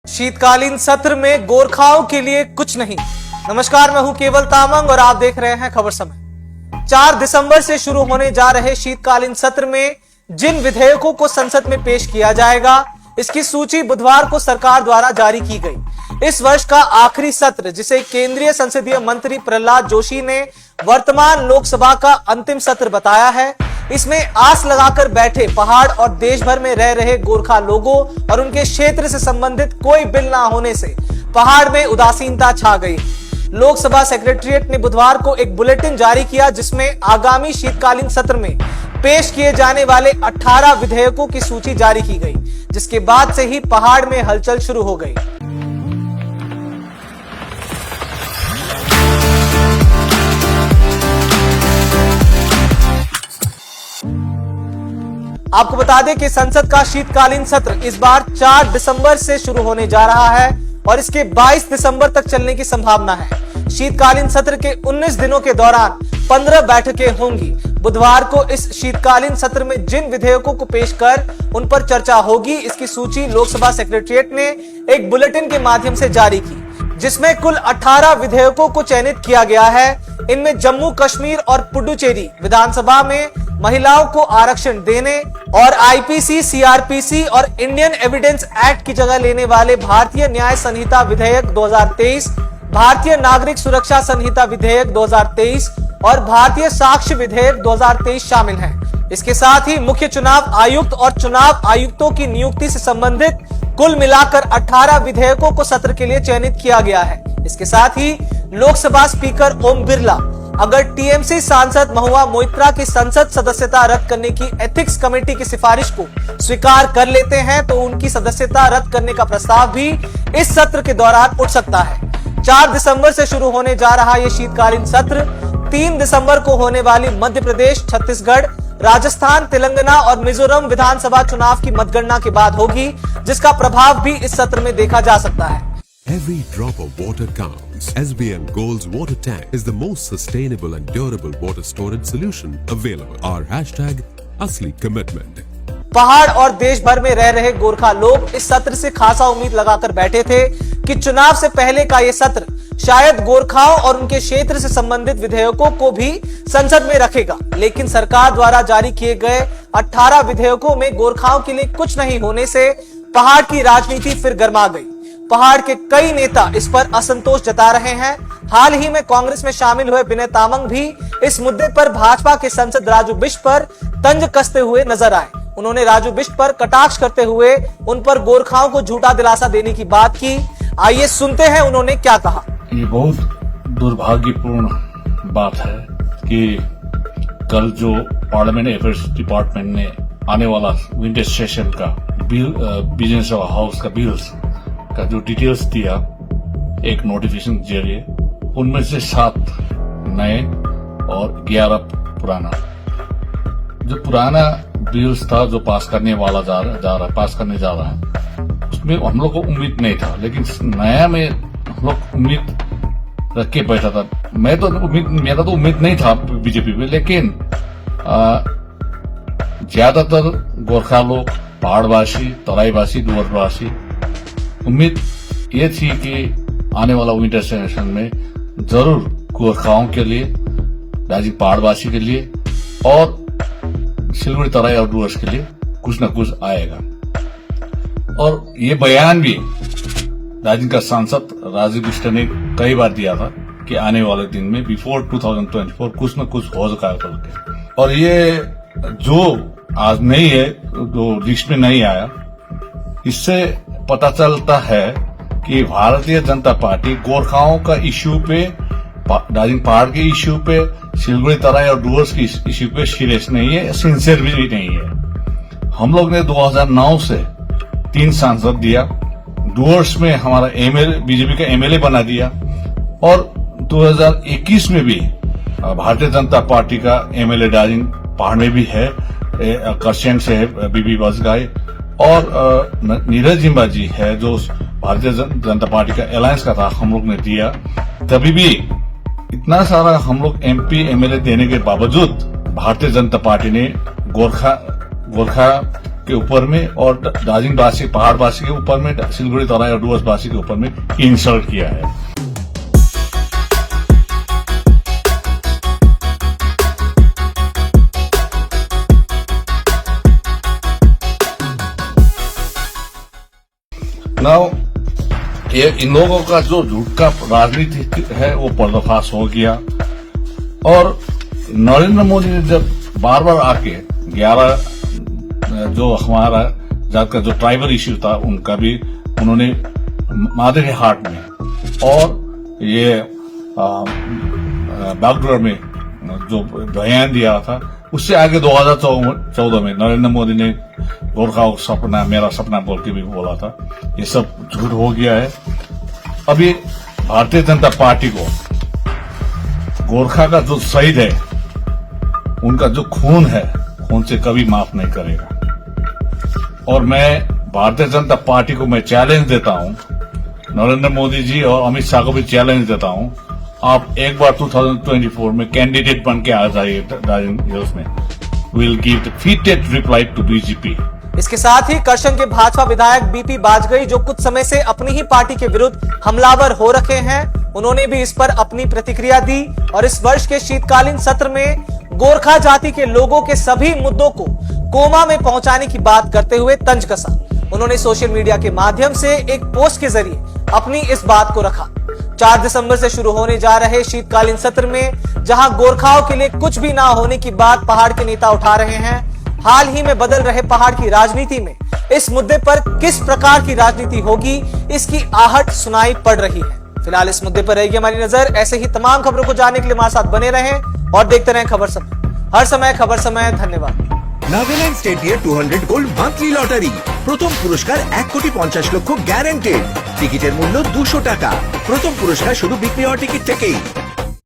शीतकालीन सत्र में गोरखाओं के लिए कुछ नहीं। नमस्कार, मैं हूं केवल तामंग और आप देख रहे हैं खबर समय। 4 दिसंबर से शुरू होने जा रहे शीतकालीन सत्र में जिन विधेयकों को संसद में पेश किया जाएगा, इसकी सूची बुधवार को सरकार द्वारा जारी की गई। इस वर्ष का आखिरी सत्र, जिसे केंद्रीय संसदीय मंत्री प्रहलाद जोशी ने वर्तमान लोकसभा का अंतिम सत्र बताया है, इसमें आस लगाकर बैठे पहाड़ और देश भर में रह रहे गोरखा लोगों और उनके क्षेत्र से संबंधित कोई बिल ना होने से पहाड़ में उदासीनता छा गई। लोकसभा सेक्रेटेरिएट ने बुधवार को एक बुलेटिन जारी किया, जिसमें आगामी शीतकालीन सत्र में पेश किए जाने वाले 18 विधेयकों की सूची जारी की गई, जिसके बाद से ही पहाड़ में हलचल शुरू हो गई। आपको बता दें कि संसद का शीतकालीन सत्र इस बार 4 दिसंबर से शुरू होने जा रहा है और इसके 22 दिसंबर तक चलने की संभावना है। शीतकालीन सत्र के 19 दिनों के दौरान 15 बैठकें होंगी। बुधवार को इस शीतकालीन सत्र में जिन विधेयकों को पेश कर उन पर चर्चा होगी, इसकी सूची लोकसभा सेक्रेटेरिएट ने एक बुलेटिन के माध्यम से जारी की, जिसमें कुल 18 विधेयकों को चयनित किया गया है। इनमें जम्मू कश्मीर और पुडुचेरी विधानसभा में महिलाओं को आरक्षण देने और आईपीसी, सीआरपीसी और इंडियन एविडेंस एक्ट की जगह लेने वाले भारतीय न्याय संहिता विधेयक 2023, भारतीय नागरिक सुरक्षा संहिता विधेयक 2023 और भारतीय साक्ष्य विधेयक 2023 शामिल हैं। इसके साथ ही मुख्य चुनाव आयुक्त और चुनाव आयुक्तों की नियुक्ति से संबंधित कुल मिलाकर 18 विधेयकों को सत्र के लिए चयनित किया गया है। इसके साथ ही लोकसभा स्पीकर ओम बिरला अगर टीएमसी सांसद महुआ मोइत्रा की संसद सदस्यता रद्द करने की एथिक्स कमेटी की सिफारिश को स्वीकार कर लेते हैं, तो उनकी सदस्यता रद्द करने का प्रस्ताव भी इस सत्र के दौरान उठ सकता है। 4 दिसंबर से शुरू होने जा रहा यह शीतकालीन सत्र 3 दिसंबर को होने वाली मध्य प्रदेश, छत्तीसगढ़, राजस्थान, तेलंगाना और मिजोरम विधानसभा चुनाव की मतगणना के बाद होगी, जिसका प्रभाव भी इस सत्र में देखा जा सकता है। Every drop of water counts. SBM Gold's water tank is the most sustainable and durable water storage solution available. Our hashtag असली commitment. पहाड़ और देश भर में रह रहे गोरखा लोग इस सत्र से खासा उम्मीद लगाकर बैठे थे कि चुनाव से पहले का यह सत्र शायद गोरखाओं और उनके क्षेत्र से संबंधित विधेयकों को भी संसद में रखेगा, लेकिन सरकार द्वारा जारी किए गए 18 विधेयकों में गोरखाओं के लिए कुछ नहीं होने से पहाड़ की राजनीति फिर गर्मा गई। पहाड़ के कई नेता इस पर असंतोष जता रहे हैं। हाल ही में कांग्रेस में शामिल हुए विनय तामंग भी इस मुद्दे पर भाजपा के सांसद राजू बिष्ट पर तंज कसते हुए नजर आए। उन्होंने राजू बिष्ट पर कटाक्ष करते हुए उन पर गोरखाओं को झूठा दिलासा देने की बात की। आइए सुनते हैं उन्होंने क्या कहा। ये बहुत दुर्भाग्यपूर्ण बात है कि कल जो पार्लियामेंट अफेयर्स डिपार्टमेंट ने आने वाला विंटर सेशन का बिल, बिजनेस हाउस का बिल्स का जो डिटेल्स दिया एक नोटिफिकेशन के जरिए, उनमें से 7 नए और 11 पुराना। जो पुराना बिल्स था जो पास करने जा रहा है, उसमें हम लोग को उम्मीद नहीं था, लेकिन नया में हम लोग उम्मीद रख के बैठा था। मेरा तो उम्मीद नहीं था बीजेपी पे, लेकिन ज्यादातर गोरखा लोग, पहाड़वासी, तराईवासी, डुवर्सवासी, उम्मीद ये थी कि आने वाला विंटर सेशन में जरूर गोरखाओं के लिए, दार्जिलिंग पहाड़वासी के लिए और सिलगुड़ी, तराई और डुवर्स के लिए कुछ न कुछ आएगा। और ये बयान भी दार्जिलिंग का सांसद राजू बिष्ट ने कई बार दिया था कि आने वाले दिन में बिफोर 2024 कुछ न कुछ हो सका। और ये जो आज नहीं है, जो लिस्ट में नहीं आया, इससे पता चलता है कि भारतीय जनता पार्टी गोरखाओं का इश्यू पे, दार्जिलिंग पहाड़ के इश्यू पे, सिलगुड़ी, तराई और डुवर्स की इश्यू पे सीरियस नहीं है, सिंसियर भी नहीं है। हम लोग ने 2009 से 3 सांसद दिया, डुवर्स में हमारा बीजेपी का एमएलए बना दिया और 2021 में भी भारतीय जनता पार्टी का एमएलए दार्जिलिंग पहाड़ में भी है, कर्शेंग से है, बीबी बसगाई, और नीरज जिम्बा जी है जो भारतीय जनता पार्टी का अलायंस का था, हम लोग ने दिया। तभी भी इतना सारा हम लोग एमपी एमएलए देने के बावजूद भारतीय जनता पार्टी ने गोरखा के ऊपर में और दार्जिलिंगवासी पहाड़वासी के ऊपर में, सिलगुड़ी तराई और डुवर्सवासी के ऊपर में इंसल्ट किया है। नाउ ये इन लोगों का जो झूठ का राजनीति है वो पर्दाफाश हो गया और नरेंद्र मोदी ने जब बार बार आके 11 जो हमारा जात का जो ट्राइबल इश्यू था उनका भी उन्होंने मादे हाट में और ये बागडोर में जो बयान दिया था उससे आगे 2014 में नरेंद्र मोदी ने गोरखा सपना मेरा सपना बोल के भी बोला था। ये सब झूठ हो गया है। अभी भारतीय जनता पार्टी को गोरखा का जो शहीद है उनका जो खून है खून से कभी माफ नहीं करेगा। और मैं भारतीय जनता पार्टी को मैं चैलेंज देता हूं, नरेंद्र मोदी जी और अमित शाह को भी चैलेंज देता हूं, आप एक बार 2024 में कैंडिडेट बन के आ जाइए दार्जिलिंग हिल्स में। Will give the fitted reply to BJP. इसके साथ ही करशन के भाजपा विधायक बीपी बाजगई जो कुछ समय से अपनी ही पार्टी के विरुद्ध हमलावर हो रखे हैं, उन्होंने भी इस पर अपनी प्रतिक्रिया दी और इस वर्ष के शीतकालीन सत्र में गोरखा जाति के लोगों के सभी मुद्दों को कोमा में पहुंचाने की बात करते हुए तंज कसा। उन्होंने सोशल मीडिया के माध्यम से एक पोस्ट के जरिए अपनी इस बात को रखा। 4 दिसंबर से शुरू होने जा रहे शीतकालीन सत्र में जहां गोरखाओं के लिए कुछ भी ना होने की बात पहाड़ के नेता उठा रहे हैं, हाल ही में बदल रहे पहाड़ की राजनीति में इस मुद्दे पर किस प्रकार की राजनीति होगी, इसकी आहट सुनाई पड़ रही है। फिलहाल इस मुद्दे पर रहेगी हमारी नजर। ऐसे ही तमाम खबरों को जानने के लिए हमारे साथ बने रहें और देखते रहें खबर समय। हर समय खबर समय। धन्यवाद। Nagaland state 200 gold monthly lottery, প্রথম পুরস্কার 1,50,00,000 গ্যারান্টেড। টিকিটের মূল্য 200 টাকা। প্রথম পুরস্কার শুধু বিক্রি হওয়া টিকিট থেকেই।